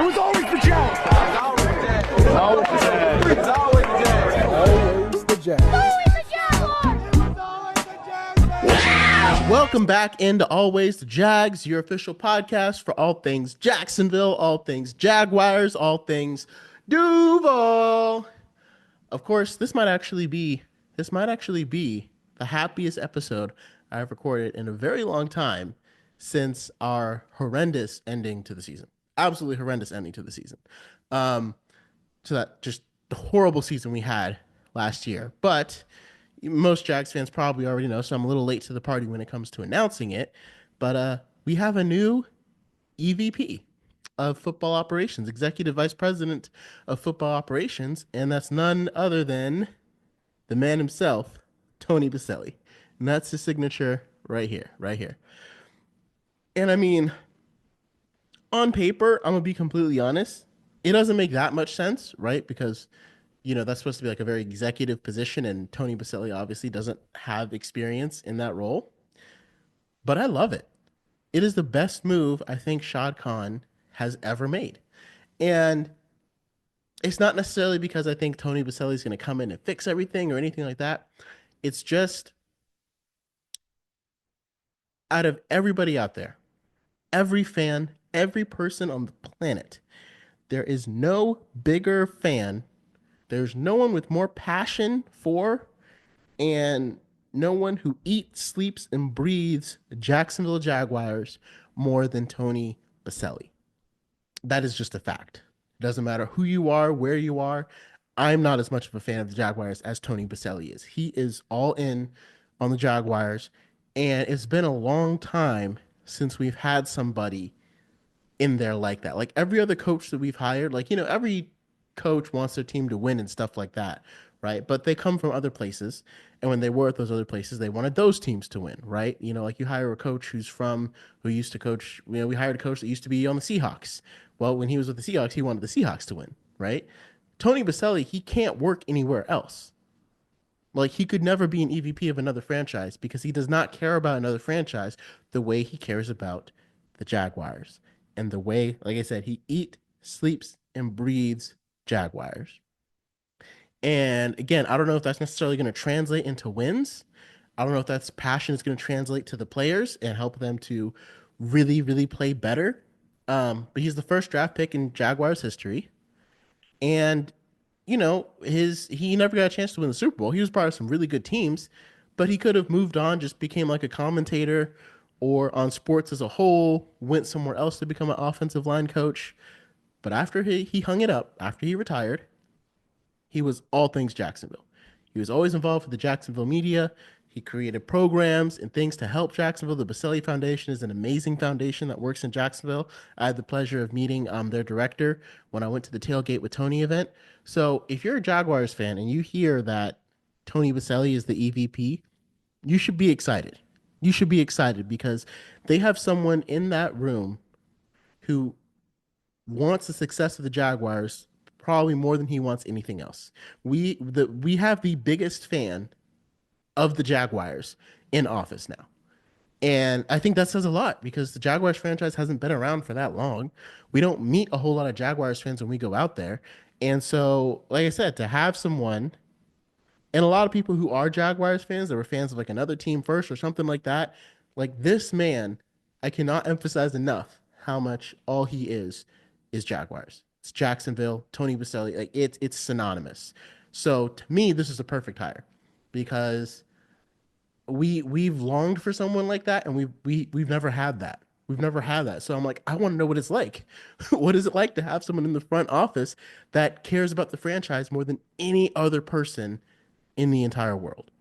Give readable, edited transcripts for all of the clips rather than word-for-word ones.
It was always the Jags. It's always the Jags. It's always the Jags. Always the Jags. Welcome back into Always the Jags, your official podcast for all things Jacksonville, all things Jaguars, all things Duval. Of course, this might actually be the happiest episode I've recorded in a very long time since our horrendous ending to the season. Absolutely horrendous ending to the season. So that just the horrible season we had last year. But most Jags fans probably already know, so I'm a little late to the party when it comes to announcing it. But we have a new EVP of football operations, Executive Vice President of Football Operations, and that's none other than the man himself, Tony Boselli. And that's his signature right here. And I mean, on paper, I'm going to be completely honest, it doesn't make that much sense, right? Because, you know, that's supposed to be like a very executive position, and Tony Boselli obviously doesn't have experience in that role. But I love it. It is the best move I think Shad Khan has ever made. And it's not necessarily because I think Tony Boselli is going to come in and fix everything or anything like that. It's just out of everybody out there, every fan, every person on the planet, there is no bigger fan. There's no one with more passion for and no one who eats, sleeps, and breathes Jacksonville Jaguars more than Tony Boselli. That is just a fact. It doesn't matter who you are, where you are. I'm not as much of a fan of the Jaguars as Tony Boselli is. He is all in on the Jaguars, and it's been a long time since we've had somebody in there like that. Like every other coach that we've hired, like, you know, every coach wants their team to win and stuff like that, right? But they come from other places, and when they were at those other places, they wanted those teams to win, right? You know, like you hire a coach who used to coach, you know, we hired a coach that used to be on the Seahawks. Well, when he was with the Seahawks, he wanted the Seahawks to win, right? Tony Boselli, he can't work anywhere else. Like, he could never be an EVP of another franchise because he does not care about another franchise the way he cares about the Jaguars. And the way, like I said, he eats, sleeps, and breathes Jaguars. And again, I don't know if that's necessarily going to translate into wins. I don't know if that's passion is going to translate to the players and help them to really, really play better. But he's the first draft pick in Jaguars history. And, you know, he never got a chance to win the Super Bowl. He was part of some really good teams, but he could have moved on, just became like a commentator or on sports as a whole, went somewhere else to become an offensive line coach. But after he hung it up, after he retired, he was all things Jacksonville. He was always involved with the Jacksonville media. He created programs and things to help Jacksonville. The Boselli Foundation is an amazing foundation that works in Jacksonville. I had the pleasure of meeting their director when I went to the Tailgate with Tony event. So if you're a Jaguars fan and you hear that Tony Boselli is the EVP, you should be excited. You should be excited because they have someone in that room who wants the success of the Jaguars probably more than he wants anything else. We have the biggest fan of the Jaguars in office now. And I think that says a lot because the Jaguars franchise hasn't been around for that long. We don't meet a whole lot of Jaguars fans when we go out there. And so, like I said, to have someone, and a lot of people who are Jaguars fans that were fans of like another team first or something like that, like this man, I cannot emphasize enough how much all he is Jaguars. It's Jacksonville, Tony Boselli. Like it's synonymous. So to me, this is a perfect hire because we've longed for someone like that, and we've never had that. We've never had that. So I'm like, I want to know what it's like. What is it like to have someone in the front office that cares about the franchise more than any other person in the entire world?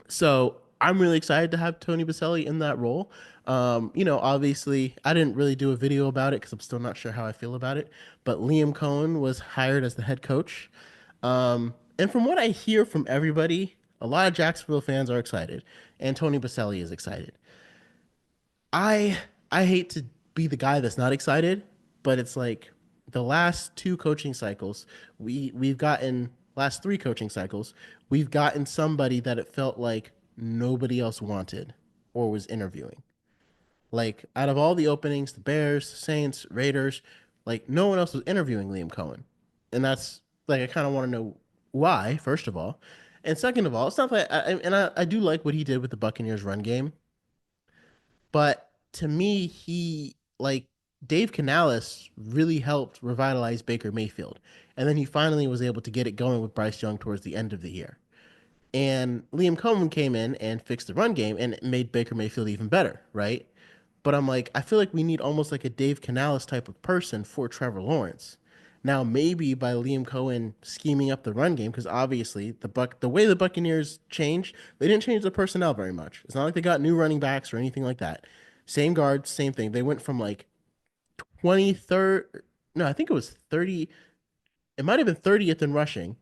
So I'm really excited to have Tony Boselli in that role. You know, obviously, I didn't really do a video about it because I'm still not sure how I feel about it. But Liam Coen was hired as the head coach. And from what I hear from everybody, a lot of Jacksonville fans are excited, and Tony Boselli is excited. I hate to be the guy that's not excited, but it's like the last two coaching cycles, we've gotten last three coaching cycles, we've gotten somebody that it felt like nobody else wanted or was interviewing. Like out of all the openings, the Bears, Saints, Raiders, Like no one else was interviewing Liam Coen, and that's like I kind of want to know why. First of all, and second of all, it's not like I do like what he did with the Buccaneers run game, but to me, he like Dave Canales really helped revitalize Baker Mayfield, and then he finally was able to get it going with Bryce Young towards the end of the year. And Liam Coen came in and fixed the run game and made Baker Mayfield even better, right? But I'm like, I feel like we need almost like a Dave Canales type of person for Trevor Lawrence. Now, maybe by Liam Coen scheming up the run game, because obviously the way the Buccaneers changed, they didn't change the personnel very much. It's not like they got new running backs or anything like that. Same guards, same thing. They went from like 23rd, no, I think it was 30. It might have been 30th in rushing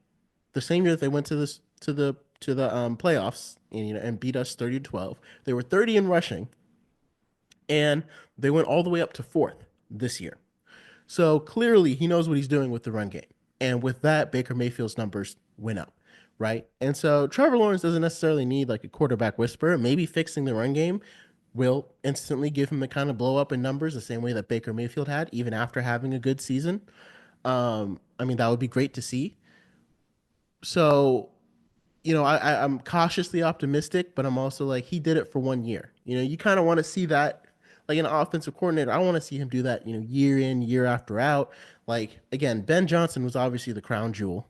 the same year that they went to this to the playoffs and and beat us 30-12. They were 30 in rushing, and they went all the way up to fourth this year. So clearly he knows what he's doing with the run game. And with that, Baker Mayfield's numbers went up, right? And so Trevor Lawrence doesn't necessarily need like a quarterback whisperer. Maybe fixing the run game will instantly give him the kind of blow up in numbers the same way that Baker Mayfield had, even after having a good season. I mean, that would be great to see. So I'm cautiously optimistic, but I'm also like, he did it for 1 year. You kind of want to see that, like an offensive coordinator. I want to see him do that, year in, year after out. Like, again, Ben Johnson was obviously the crown jewel.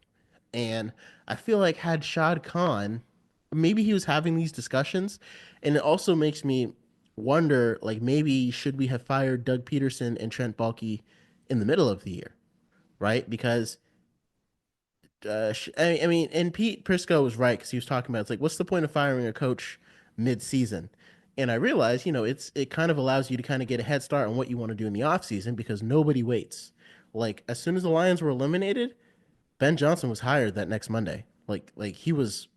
And I feel like had Shad Khan, maybe he was having these discussions. And it also makes me wonder, like, maybe should we have fired Doug Peterson and Trent Baalke in the middle of the year, right? Because I mean, and Pete Prisco was right because he was talking about it's like, what's the point of firing a coach mid-season? And I realized, it kind of allows you to kind of get a head start on what you want to do in the offseason because nobody waits. Like as soon as the Lions were eliminated, Ben Johnson was hired that next Monday. Like he was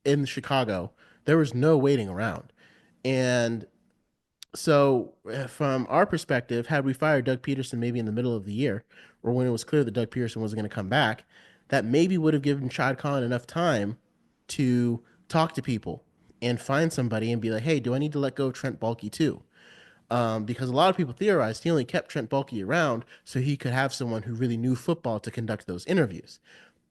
in Chicago. There was no waiting around. And so, from our perspective, had we fired Doug Peterson maybe in the middle of the year, or when it was clear that Doug Peterson wasn't going to come back, that maybe would have given Shad Khan enough time to talk to people and find somebody and be like, hey, do I need to let go of Trent Baalke too? Because a lot of people theorized he only kept Trent Baalke around so he could have someone who really knew football to conduct those interviews.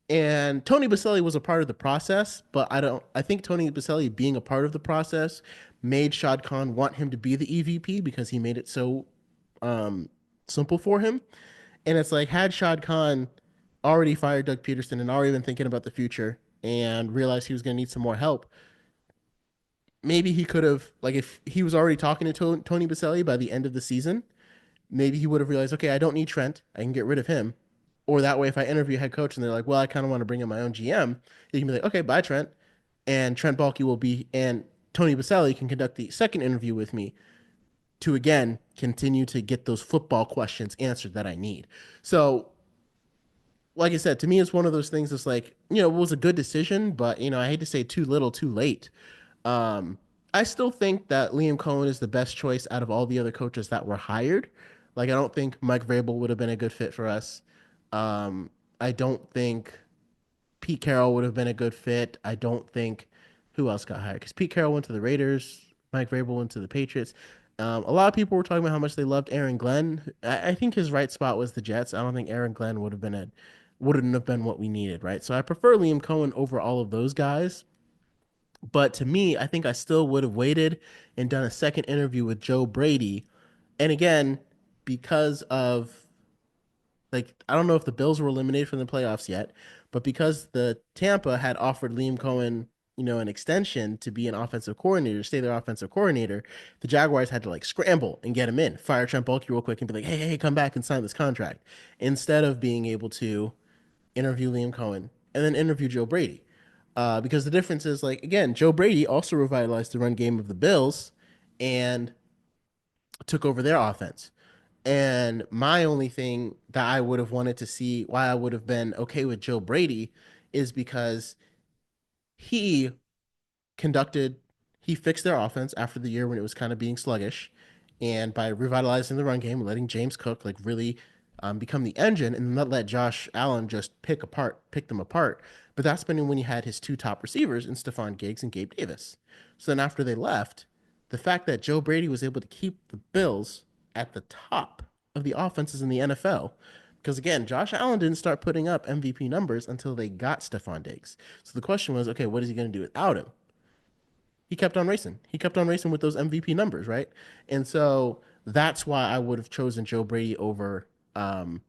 And Tony Boselli was a part of the process, but I think Tony Boselli being a part of the process made Shad Khan want him to be the EVP because he made it so um, simple for him. And it's like, had Shad Khan already fired Doug Peterson and already been thinking about the future and realized he was going to need some more help, maybe he could have, like, if he was already talking to Tony Boselli by the end of the season, maybe he would have realized, okay, I don't need Trent. I can get rid of him. Or that way, if I interview a head coach and they're like, well, I kind of want to bring in my own GM, you can be like, okay, bye, Trent. And Trent Baalke will be, and Tony Boselli can conduct the second interview with me to, again, continue to get those football questions answered that I need. So, like I said, to me, it's one of those things that's like, it was a good decision, but, I hate to say too little, too late. Um, I still think that Liam Coen is the best choice out of all the other coaches that were hired. Like, I don't think Mike Vrabel would have been a good fit for us. Um, I don't think Pete Carroll would have been a good fit. I don't think who else got hired because Pete Carroll went to the Raiders, Mike Vrabel went to the Patriots. A lot of people were talking about how much they loved Aaron Glenn. I think his right spot was the Jets. I don't think Aaron Glenn wouldn't have been what we needed, right? So I prefer Liam Coen over all of those guys. But to me, I think I still would have waited and done a second interview with Joe Brady. And again, because of like I don't know if the Bills were eliminated from the playoffs yet, but because the Tampa had offered Liam Coen, an extension to be an offensive coordinator, stay their offensive coordinator, the Jaguars had to like scramble and get him in, fire Trent Baalke real quick and be like, hey, come back and sign this contract, instead of being able to interview Liam Coen and then interview Joe Brady. Because the difference is like again, Joe Brady also revitalized the run game of the Bills and took over their offense. And my only thing that I would have wanted to see why I would have been okay with Joe Brady is because he conducted, he fixed their offense after the year when it was kind of being sluggish. And by revitalizing the run game, letting James Cook like really become the engine and not let Josh Allen just pick them apart. But that's been when he had his two top receivers in Stephon Diggs and Gabe Davis. So then after they left, the fact that Joe Brady was able to keep the Bills at the top of the offenses in the NFL. Because again, Josh Allen didn't start putting up MVP numbers until they got Stephon Diggs. So the question was, okay, what is he going to do without him? He kept on racing. He kept on racing with those MVP numbers, right? And so that's why I would have chosen Joe Brady over Liam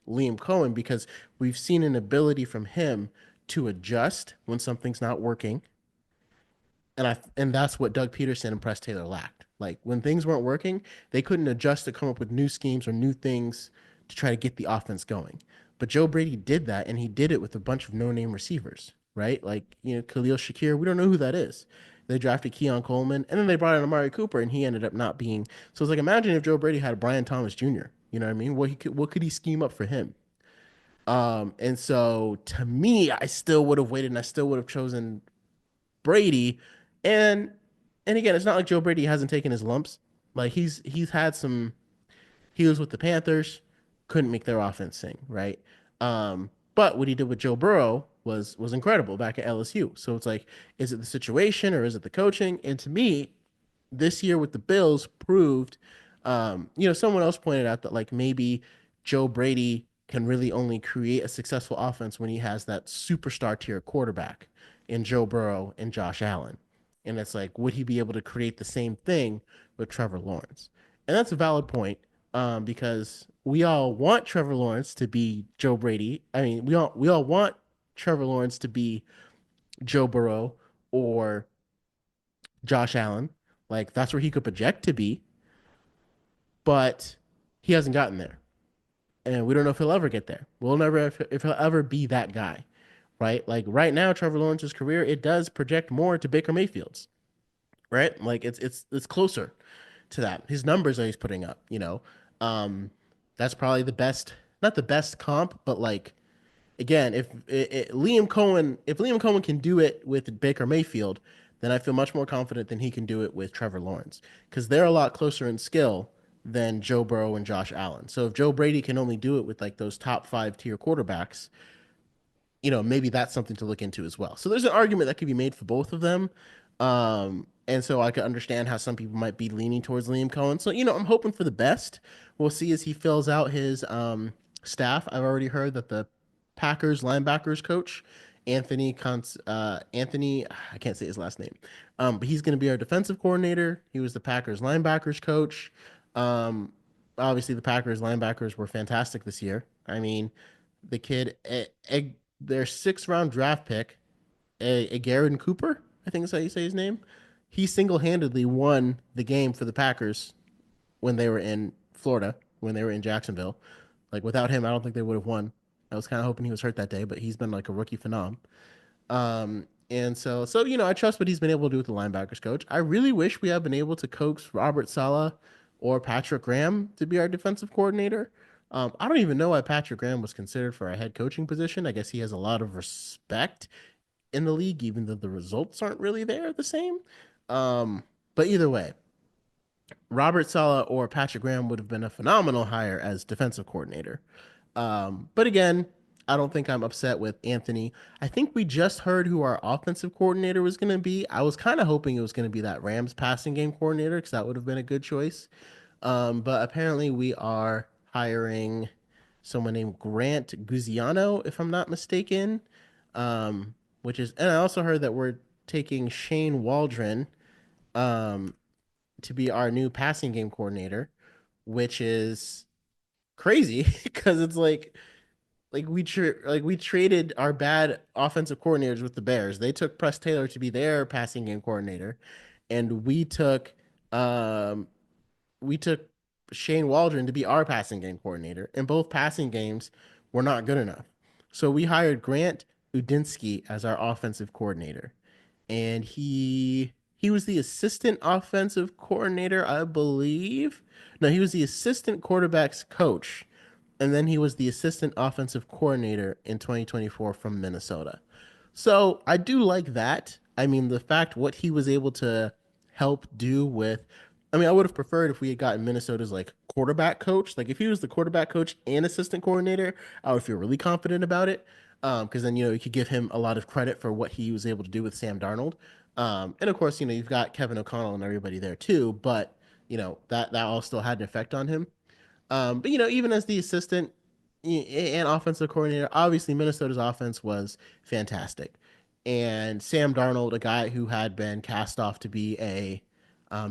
Coen, because we've seen an ability from him to adjust when something's not working, and that's what Doug Peterson and Press Taylor lacked. Like when things weren't working, they couldn't adjust to come up with new schemes or new things to try to get the offense going. But Joe Brady did that, and he did it with a bunch of no-name receivers, right? Like Khalil Shakir, we don't know who that is. They drafted Keon Coleman, and then they brought in Amari Cooper, and he ended up not being. So it's like imagine if Joe Brady had Brian Thomas Jr. You know what I mean? What could he scheme up for him? And so to me, I still would have waited, and I still would have chosen Brady. And and again, it's not like Joe Brady hasn't taken his lumps. Like he's had some. He was with the Panthers, couldn't make their offense sing, right? But what he did with Joe Burrow was incredible back at LSU. So it's like, is it the situation or is it the coaching? And to me, this year with the Bills proved, someone else pointed out that like maybe Joe Brady can really only create a successful offense when he has that superstar tier quarterback in Joe Burrow and Josh Allen. And it's like, would he be able to create the same thing with Trevor Lawrence? And that's a valid point, because we all want Trevor Lawrence to be Joe Brady. I mean, we all want Trevor Lawrence to be Joe Burrow or Josh Allen. Like that's where he could project to be, but he hasn't gotten there, and we don't know if he'll ever get there. We'll never if he'll ever be that guy, right? Like right now, Trevor Lawrence's career it does project more to Baker Mayfield's, right? Like it's closer to that. His numbers that he's putting up, that's probably the best, not the best comp, but like again, if Liam Coen can do it with Baker Mayfield, then I feel much more confident than he can do it with Trevor Lawrence because they're a lot closer in skill than Joe Burrow and Josh Allen. So if Joe Brady can only do it with like those top 5 tier quarterbacks, maybe that's something to look into as well. So there's an argument that could be made for both of them. And so I could understand how some people might be leaning towards Liam Coen. So, I'm hoping for the best. We'll see as he fills out his staff. I've already heard that the Packers linebackers coach, Anthony, I can't say his last name, but he's going to be our defensive coordinator. He was the Packers linebackers coach. Um, Obviously, the Packers linebackers were fantastic this year. I mean, the kid, their 6th round draft pick, a Garen Cooper, I think is how you say his name. He single handedly won the game for the Packers when they were in Florida, when they were in Jacksonville. Like without him, I don't think they would have won. I was kind of hoping he was hurt that day, but he's been like a rookie phenom. And so I trust what he's been able to do with the linebackers coach. I really wish we had been able to coax Robert Saleh or Patrick Graham to be our defensive coordinator. I don't even know why Patrick Graham was considered for a head coaching position. I guess he has a lot of respect in the league, even though the results aren't really there the same. But either way, Robert Saleh or Patrick Graham would have been a phenomenal hire as defensive coordinator. But again, I don't think I'm upset with Anthony. I think we just heard who our offensive coordinator was going to be. I was kind of hoping it was going to be that Rams passing game coordinator because that would have been a good choice. But apparently we are hiring someone named Grant Guziano, if I'm not mistaken. And I also heard that we're taking Shane Waldron, um, to be our new passing game coordinator, which is crazy because it's like we traded our bad offensive coordinators with the Bears. They took Press Taylor to be their passing game coordinator, and we took Shane Waldron to be our passing game coordinator, and both passing games were not good enough. So we hired Grant Udinski as our offensive coordinator, and he was the assistant offensive coordinator, I believe. No, he was the assistant quarterbacks coach, and then he was the assistant offensive coordinator in 2024 from Minnesota. So I do like that. I mean, the fact what he was able to help do with, I mean, I would have preferred if we had gotten Minnesota's like quarterback coach. Like if he was the quarterback coach and assistant coordinator, I would feel really confident about it. Because then you could give him a lot of credit for what he was able to do with Sam Darnold. And of course, you've got Kevin O'Connell and everybody there too, but that all still had an effect on him. But even as the assistant and offensive coordinator, obviously Minnesota's offense was fantastic. And Sam Darnold, a guy who had been cast off to be a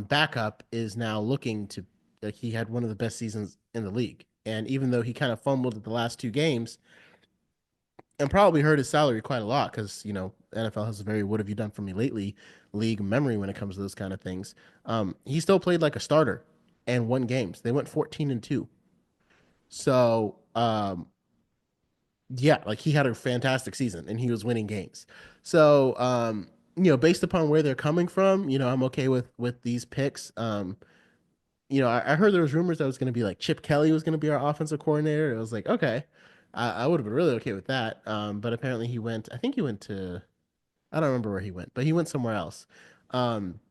backup, is now looking to like he had one of the best seasons in the league. And even though he kind of fumbled at the last two games and probably hurt his salary quite a lot because NFL has a very "what have you done for me lately" league memory when it comes to those kind of things. He still played like a starter and won games. They went 14-2. So, yeah, like he had a fantastic season and he was winning games. So, based upon where they're coming from, I'm okay with these picks. I heard there was rumors that it was going to be like Chip Kelly was going to be our offensive coordinator. It was like, okay, I would have been really okay with that. But apparently he went. I think he went to. I don't remember where he went, but he went somewhere else. Um,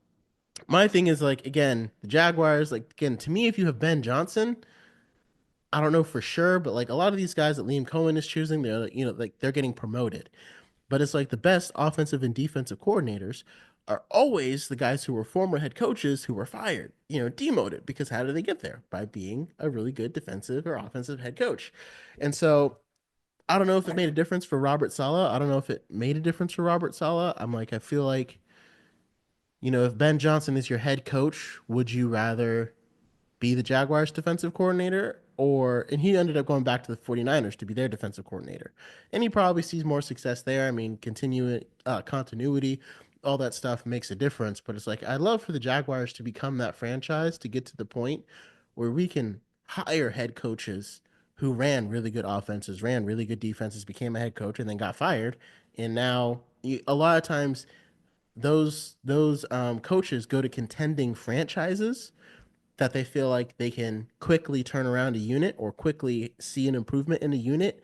my thing is like again, the Jaguars. Like again, to me, if you have Ben Johnson, I don't know for sure, but like a lot of these guys that Liam Coen is choosing, they're like they're getting promoted. But it's like the best offensive and defensive coordinators are always the guys who were former head coaches who were fired, demoted. Because how did they get there? By being a really good defensive or offensive head coach. And so I don't know if it made a difference for Robert Saleh. I don't know if it made a difference for Robert Saleh. I feel like, if Ben Johnson is your head coach, would you rather be the Jaguars defensive coordinator and he ended up going back to the 49ers to be their defensive coordinator. And he probably sees more success there. I mean, continuity, all that stuff makes a difference, but it's like I'd love for the Jaguars to become that franchise to get to the point where we can hire head coaches who ran really good offenses, ran really good defenses, became a head coach and then got fired. And now a lot of times those coaches go to contending franchises that they feel like they can quickly turn around a unit or quickly see an improvement in a unit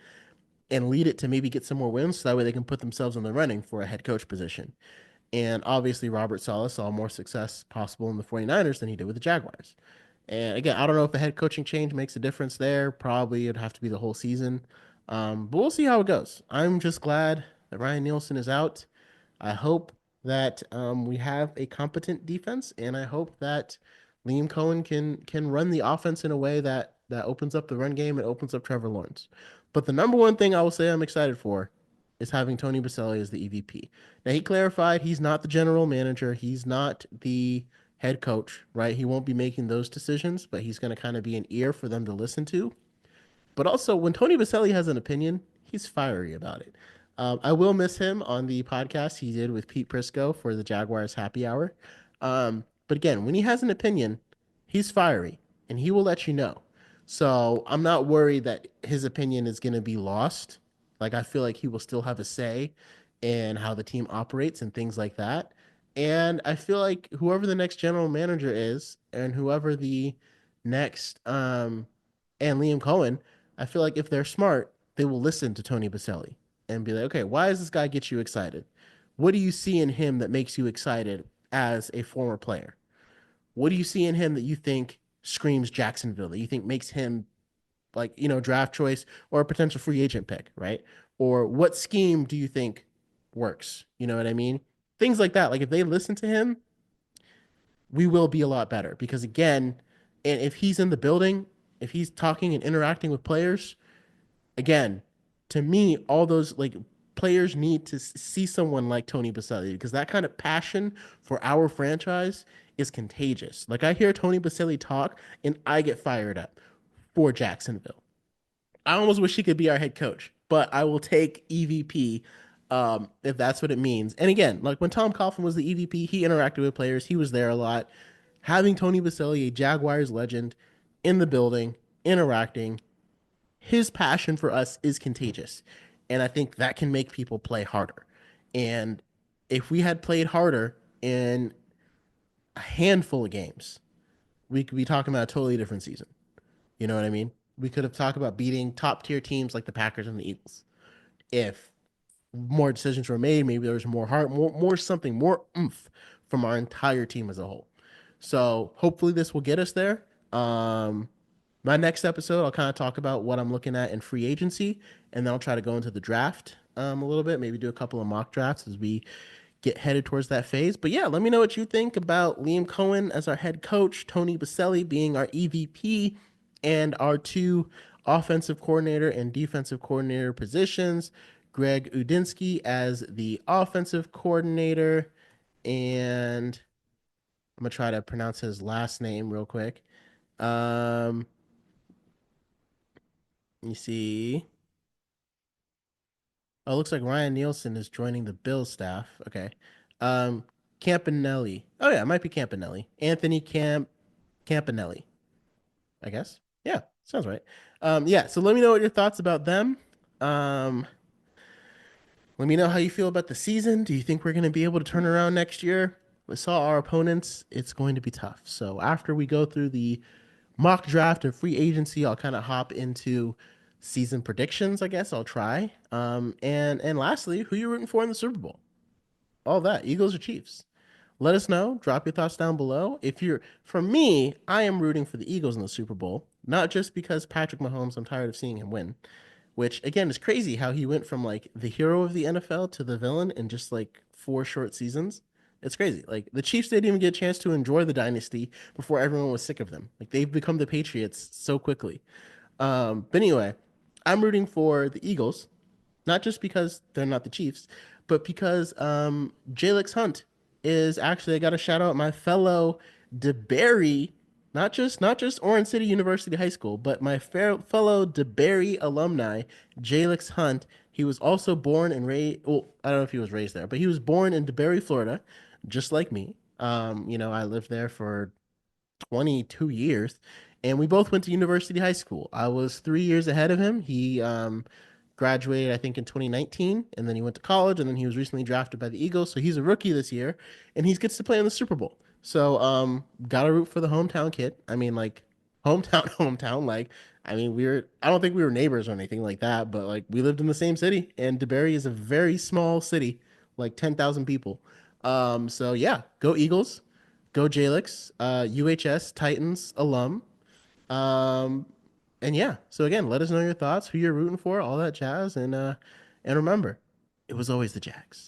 and lead it to maybe get some more wins so that way they can put themselves in the running for a head coach position. And obviously, Robert Saleh saw more success possible in the 49ers than he did with the Jaguars. And again, I don't know if the head coaching change makes a difference there. Probably it'd have to be the whole season. But we'll see how it goes. I'm just glad that Ryan Nielsen is out. I hope that we have a competent defense, and I hope that Liam Coen can run the offense in a way that opens up the run game and opens up Trevor Lawrence. But the number one thing I will say I'm excited for is having Tony Boselli as the EVP. Now he clarified he's not the general manager, he's not the head coach, right? He won't be making those decisions, but he's going to kind of be an ear for them to listen to. But also, when Tony Boselli has an opinion, he's fiery about it. I will miss him on the podcast he did with Pete Prisco for the Jaguars Happy Hour. But again, when he has an opinion, he's fiery and he will let you know. So I'm not worried that his opinion is going to be lost. Like, I feel like he will still have a say in how the team operates and things like that. And I feel like whoever the next general manager is and whoever the next, and Liam Cohen, I feel like if they're smart, they will listen to Tony Boselli and be like, okay, why does this guy get you excited? What do you see in him that makes you excited as a former player? What do you see in him that you think screams Jacksonville, that you think makes him like, draft choice or a potential free agent pick, right? Or what scheme do you think works? You know what I mean? Things like that. Like if they listen to him, we will be a lot better because again, and if he's in the building, if he's talking and interacting with players, again, to me, all those like players need to see someone like Tony Boselli because that kind of passion for our franchise is contagious. Like I hear Tony Boselli talk and I get fired up for Jacksonville. I almost wish he could be our head coach, but I will take EVP if that's what it means. And again, like when Tom Coughlin was the EVP, he interacted with players. He was there a lot. Having Tony Boselli, a Jaguars legend, in the building, interacting, his passion for us is contagious. And I think that can make people play harder. And if we had played harder in a handful of games, we could be talking about a totally different season. You know what I mean? We could have talked about beating top tier teams like the Packers and the Eagles. If more decisions were made, maybe there was more heart, more something, more oomph from our entire team as a whole. So hopefully this will get us there. My next episode, I'll kind of talk about what I'm looking at in free agency, and then I'll try to go into the draft a little bit, maybe do a couple of mock drafts as we get headed towards that phase. But yeah, let me know what you think about Liam Coen as our head coach, Tony Boselli being our EVP, And our two offensive coordinator and defensive coordinator positions, Greg Udinski as the offensive coordinator, and I'm gonna try to pronounce his last name real quick. Um, you see. Oh, it looks like Ryan Nielsen is joining the Bills staff. Okay. Um, Campanelli. Oh yeah, it might be Campanelli. Anthony Campinile, I guess. Yeah, sounds right. Yeah, so let me know what your thoughts about them. Um, Let me know how you feel about the season. Do you think we're going to be able to turn around next year? We saw our opponents. It's going to be tough. So after we go through the mock draft and free agency, I'll kind of hop into season predictions. I guess I'll try. And lastly, who you rooting for in the Super Bowl? All that, Eagles or Chiefs? Let us know. Drop your thoughts down below. If you're, for me, I am rooting for the Eagles in the Super Bowl, not just because Patrick Mahomes. I'm tired of seeing him win, which again is crazy how he went from like the hero of the NFL to the villain in just like 4 short seasons. It's crazy. Like the Chiefs didn't even get a chance to enjoy the dynasty before everyone was sick of them. Like they've become the Patriots so quickly. But anyway, I'm rooting for the Eagles, not just because they're not the Chiefs, but because Jalix Hunt is actually, I got to shout out my fellow DeBerry, not just Orange City University High School, but my fellow DeBerry alumni, Jalix Hunt. He was also born and raised. Well, I don't know if he was raised there, but he was born in DeBerry, Florida, just like me. I lived there for 22 years, and we both went to University High School. I was 3 years ahead of him. He graduated, I think, in 2019, and then he went to college, and then he was recently drafted by the Eagles. So he's a rookie this year, and he gets to play in the Super Bowl. So gotta root for the hometown kid. I mean, like hometown, hometown. Like, I mean, I don't think we were neighbors or anything like that, but like we lived in the same city, and DeBerry is a very small city, like 10,000 people. So yeah, go Eagles. Go Jalix, UHS Titans alum. Um, and yeah, so again, let us know your thoughts, who you're rooting for, all that jazz, and remember, it was always the Jags.